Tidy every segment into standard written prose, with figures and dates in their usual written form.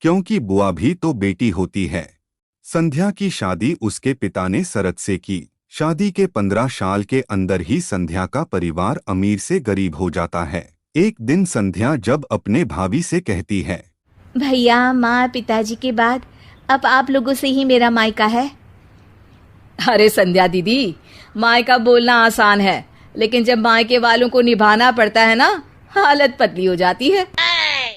क्योंकि बुआ भी तो बेटी होती है। संध्या की शादी उसके पिता ने शरत से की। शादी के 15 साल के अंदर ही संध्या का परिवार अमीर से गरीब हो जाता है। एक दिन संध्या जब अपने भाभी से कहती है, भैया माँ पिताजी के बाद अब आप लोगों से ही मेरा मायका है। अरे संध्या दीदी, मायका बोलना आसान है, लेकिन जब मायके वालों को निभाना पड़ता है ना, हालत पतली हो जाती है।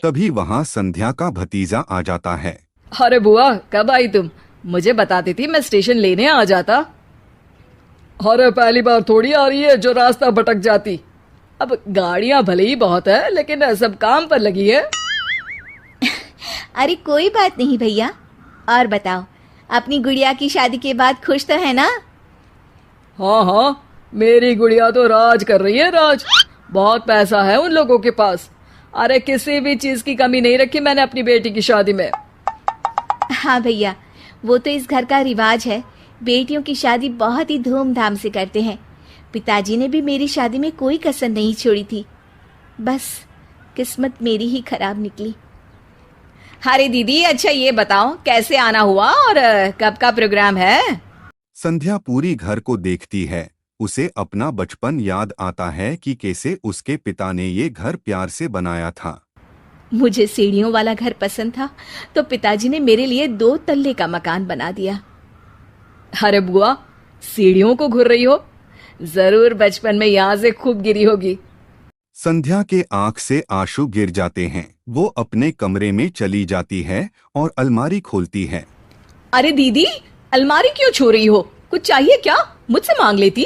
तभी वहाँ संध्या का भतीजा आ जाता है। अरे बुआ, कब आई तुम? मुझे बताती थी, मैं स्टेशन लेने आ जाता। अरे पहली बार थोड़ी आ रही है जो रास्ता भटक जाती। अब गाड़ियां भले ही बहुत है, लेकिन सब काम पर लगी है। अरे कोई बात नहीं भैया। और बताओ, अपनी गुड़िया की शादी के बाद खुश तो है ना? हाँ हाँ, मेरी गुड़िया तो राज कर रही है, राज। बहुत पैसा है उन लोगों के पास। अरे किसी भी चीज की कमी नहीं रखी मैंने अपनी बेटी की शादी में। हाँ भैया, वो तो इस घर का रिवाज है। बेटियों की शादी बहुत ही धूमधाम से करते हैं। पिताजी ने भी मेरी शादी में कोई कसर नहीं छोड़ी थी। बस किस्मत मेरी ही खराब निकली। अरे दीदी, अच्छा ये बताओ कैसे आना हुआ और कब का प्रोग्राम है? संध्या पूरी घर को देखती है। उसे अपना बचपन याद आता है कि कैसे उसके पिता ने ये घर प्यार से बनाया था। मुझे सीढ़ियों वाला घर पसंद था, तो पिताजी ने मेरे लिए 2 तल्ले का मकान बना दिया। अरे बुआ, सीढ़ियों को घूर रही हो? जरूर बचपन में यहाँ से खूब गिरी होगी। संध्या के आंख से आंसू गिर जाते हैं। वो अपने कमरे में चली जाती है और अलमारी खोलती है। अरे दीदी, अलमारी क्यों छू रही हो? कुछ चाहिए क्या? मुझसे मांग लेती।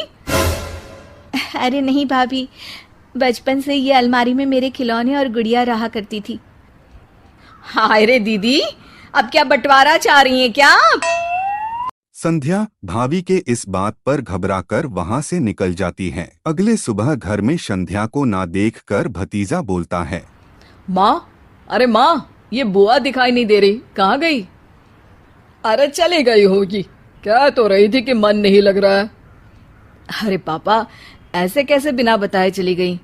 अरे नहीं भाभी, बचपन से ये अलमारी में मेरे खिलौने और गुड़िया रहा करती थी। हाय रे दीदी, अब क्या बंटवारा चाह रही हैं क्या आप? संध्या भाभी के इस बात पर घबराकर वहां से निकल जाती है। अगले सुबह घर में संध्या को ना देखकर भतीजा बोलता है, माँ, अरे माँ, ये बुआ दिखाई नहीं दे रही, कहाँ गई? अरे चली गई होगी, कह तो रही थी कि मन नहीं लग रहा है। अरे पापा, ऐसे कैसे बिना बताए चली गई?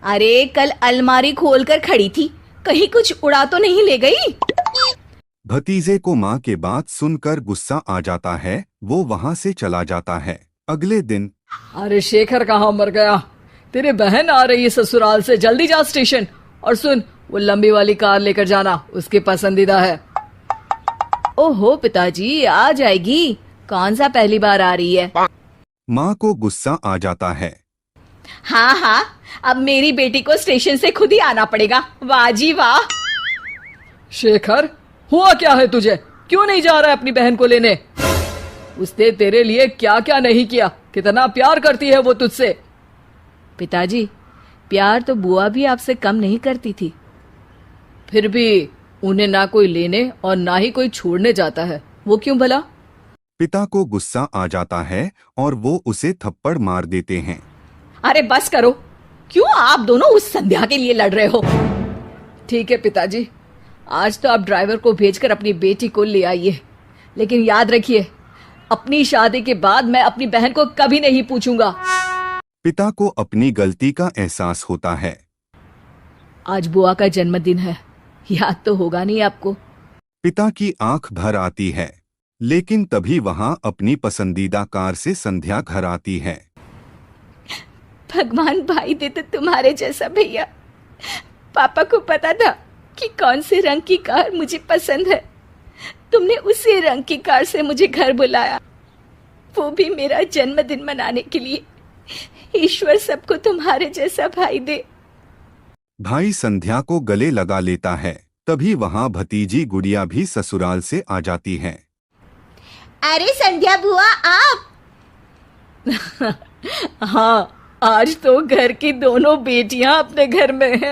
अरे कल अलमारी खोलकर खड़ी थी, कहीं कुछ उड़ा तो नहीं ले गई? भतीजे को माँ के बात सुनकर गुस्सा आ जाता है। वो वहाँ से चला जाता है। अगले दिन, अरे शेखर कहाँ मर गया? तेरी बहन आ रही है ससुराल से, जल्दी जा स्टेशन। और सुन, वो लंबी वाली कार लेकर जाना, उसकी पसंदीदा है। ओहो पिताजी, आ जाएगी। कौन सा पहली बार आ रही है? माँ को गुस्सा आ जाता है। हाँ हाँ, अब मेरी बेटी को स्टेशन से खुद ही आना पड़ेगा। वाह जी वाह। शेखर, हुआ क्या है तुझे? क्यों नहीं जा रहा है अपनी बहन को लेने? उसने तेरे लिए क्या क्या नहीं किया, कितना प्यार करती है वो तुझसे। पिताजी, प्यार तो बुआ भी आपसे कम नहीं करती थी। फिर भी उन्हें ना कोई लेने और ना ही कोई छोड़ने जाता है, वो क्यों भला? पिता को गुस्सा आ जाता है और वो उसे थप्पड़ मार देते हैं। अरे बस करो, क्यों आप दोनों उस संध्या के लिए लड़ रहे हो? ठीक है पिताजी, आज तो आप ड्राइवर को भेजकर अपनी बेटी को ले आइए, लेकिन याद रखिए, अपनी शादी के बाद मैं अपनी बहन को कभी नहीं पूछूंगा। पिता को अपनी गलती का एहसास होता है। आज बुआ का जन्मदिन है, याद तो होगा नहीं आपको? पिता की आंख भर आती है, लेकिन तभी वहां अपनी पसंदीदा कार से संध्या घर आती है। भगवान भाई दे तो तुम्हारे जैसा भैया। पापा को पता था कि कौन से रंग की कार मुझे पसंद है। तुमने उसी रंग की कार से मुझे घर बुलाया, वो भी मेरा जन्मदिन मनाने के लिए। ईश्वर सबको तुम्हारे जैसा भाई दे। भाई संध्या को गले लगा लेता है। तभी वहां भतीजी गुड़िया भी ससुराल से आ जाती है। अरे संध्या बुआ, आप? हाँ, आज तो घर की दोनों बेटियां अपने घर में हैं।